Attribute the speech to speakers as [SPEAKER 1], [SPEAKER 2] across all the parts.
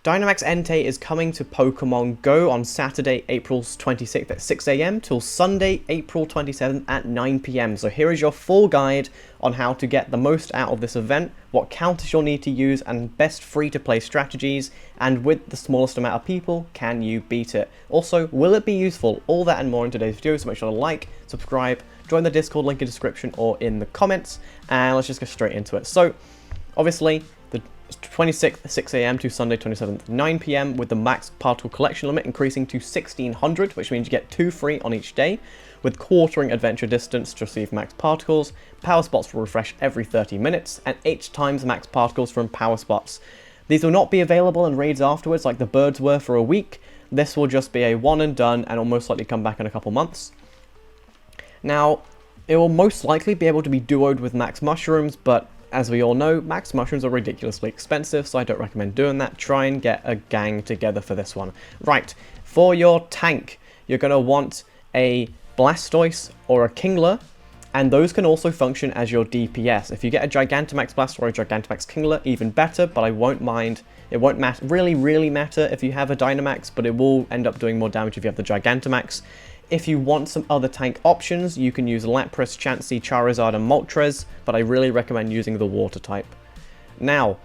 [SPEAKER 1] Dynamax Entei is coming to Pokemon Go on Saturday, April 26th at 6 AM till Sunday, April 27th at 9 PM. So here is your full guide on how to get the most out of this event, what counters you'll need to use, and best free-to-play strategies, and with the smallest amount of people, can you beat it? Also, will it be useful? All that and more in today's video, so make sure to like, subscribe, join the Discord link in the description or in the comments, and let's just go straight into it. So, obviously, the 26th, 6 AM to Sunday 27th, 9 PM, with the max particle collection limit increasing to 1600, which means you get 2 free on each day, with quartering adventure distance to receive max particles, power spots will refresh every 30 minutes, and 8 times max particles from power spots. These will not be available in raids afterwards like the birds were for a week. This will just be a one and done and will most likely come back in a couple months. Now, it will most likely be able to be duoed with max mushrooms, but as we all know, max mushrooms are ridiculously expensive, so I don't recommend doing that. Try and get a gang together for this one. Right, for your tank, you're going to want a Blastoise or a Kingler, and those can also function as your DPS. If you get a Gigantamax Blastoise or a Gigantamax Kingler, even better, but I won't mind. It won't really matter if you have a Dynamax, but it will end up doing more damage if you have the Gigantamax. If you want some other tank options, you can use Lapras, Chansey, Charizard, and Moltres, but I really recommend using the water type. Now,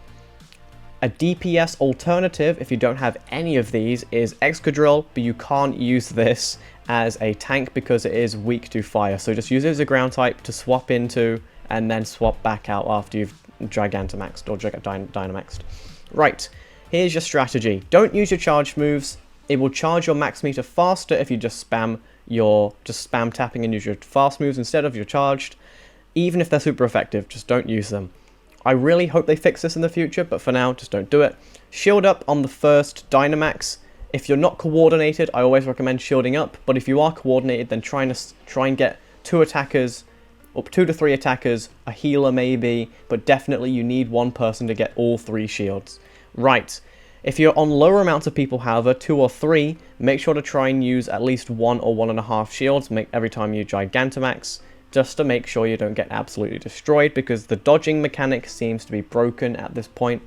[SPEAKER 1] a DPS alternative, if you don't have any of these, is Excadrill, but you can't use this as a tank because it is weak to fire. So just use it as a ground type to swap into, and then swap back out after you've Gigantamaxed or Dynamaxed. Right, here's your strategy. Don't use your charge moves. It will charge your max meter faster if you just spam tapping and use your fast moves instead of your charged. Even if they're super effective, just don't use them. I really hope they fix this in the future, but for now, just don't do it. Shield up on the first Dynamax. If you're not coordinated, I always recommend shielding up, but if you are coordinated, then try and get 2 attackers, up 2 to 3 attackers, a healer maybe, but definitely you need one person to get all 3 shields. Right. If you're on lower amounts of people, however, 2 or 3, make sure to try and use at least 1 or 1.5 shields every time you Gigantamax, just to make sure you don't get absolutely destroyed, because the dodging mechanic seems to be broken at this point.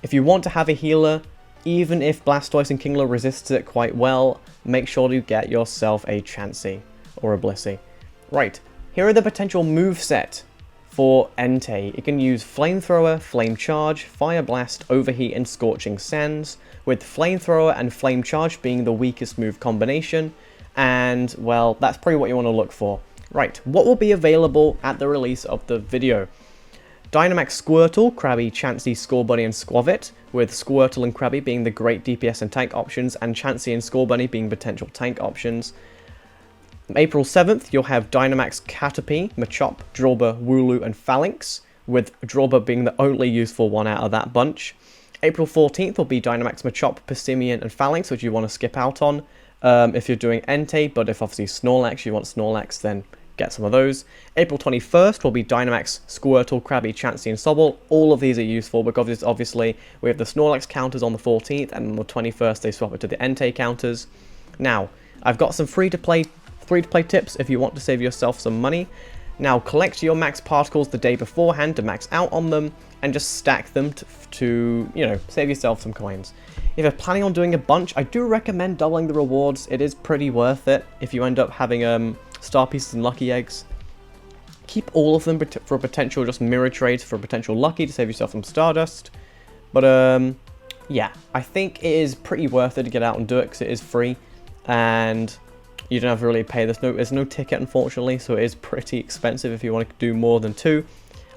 [SPEAKER 1] If you want to have a healer, even if Blastoise and Kingler resists it quite well, make sure to get yourself a Chansey or a Blissey. Right, here are the potential moveset for Entei. It can use Flamethrower, Flame Charge, Fire Blast, Overheat, and Scorching Sands, with Flamethrower and Flame Charge being the weakest move combination, and, well, that's probably what you want to look for. Right, what will be available at the release of the video? Dynamax Squirtle, Krabby, Chansey, Scorbunny, and Squavit, with Squirtle and Krabby being the great DPS and tank options, and Chansey and Scorbunny being potential tank options. April 7th, you'll have Dynamax Caterpie, Machop, Drawber, Wooloo, and Phalanx, with Drawber being the only useful one out of that bunch. April 14th will be Dynamax Machop, Persimmon, and Phalanx, which you want to skip out on if you're doing Entei, but if obviously Snorlax, you want Snorlax, then get some of those. April 21st will be Dynamax, Squirtle, Krabby, Chansey, and Sobble. All of these are useful because obviously we have the Snorlax counters on the 14th, and on the 21st they swap it to the Entei counters. Now, I've got some free-to-play tips if you want to save yourself some money. Now, collect your max particles the day beforehand to max out on them, and just stack them to you know, save yourself some coins. If you're planning on doing a bunch, I do recommend doubling the rewards. It is pretty worth it if you end up having star pieces and lucky eggs. Keep all of them for potential just mirror trades for potential lucky to save yourself some Stardust. But yeah, I think it is pretty worth it to get out and do it because it is free, and you don't have to really pay. There's no ticket, unfortunately, so it is pretty expensive if you want to do more than 2.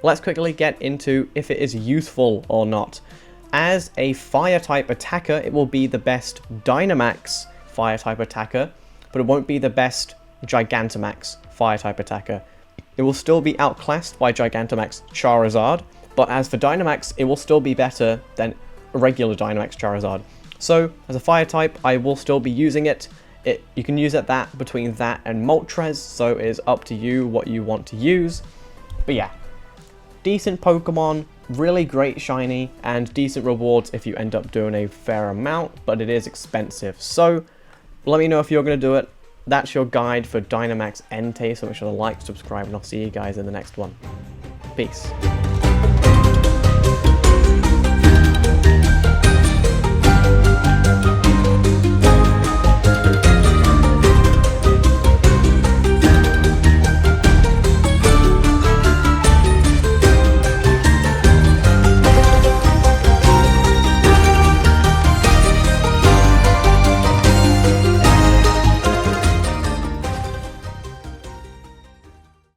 [SPEAKER 1] Let's quickly get into if it is useful or not. As a fire-type attacker, it will be the best Dynamax fire-type attacker, but it won't be the best Gigantamax fire-type attacker. It will still be outclassed by Gigantamax Charizard, but as for Dynamax, it will still be better than a regular Dynamax Charizard. So, as a fire-type, I will still be using it. You can use that between that and Moltres, so it is up to you what you want to use. But yeah, decent Pokemon, really great shiny, and decent rewards if you end up doing a fair amount, but it is expensive. So let me know if you're going to do it. That's your guide for Dynamax Entei, so make sure to like, subscribe, and I'll see you guys in the next one. Peace.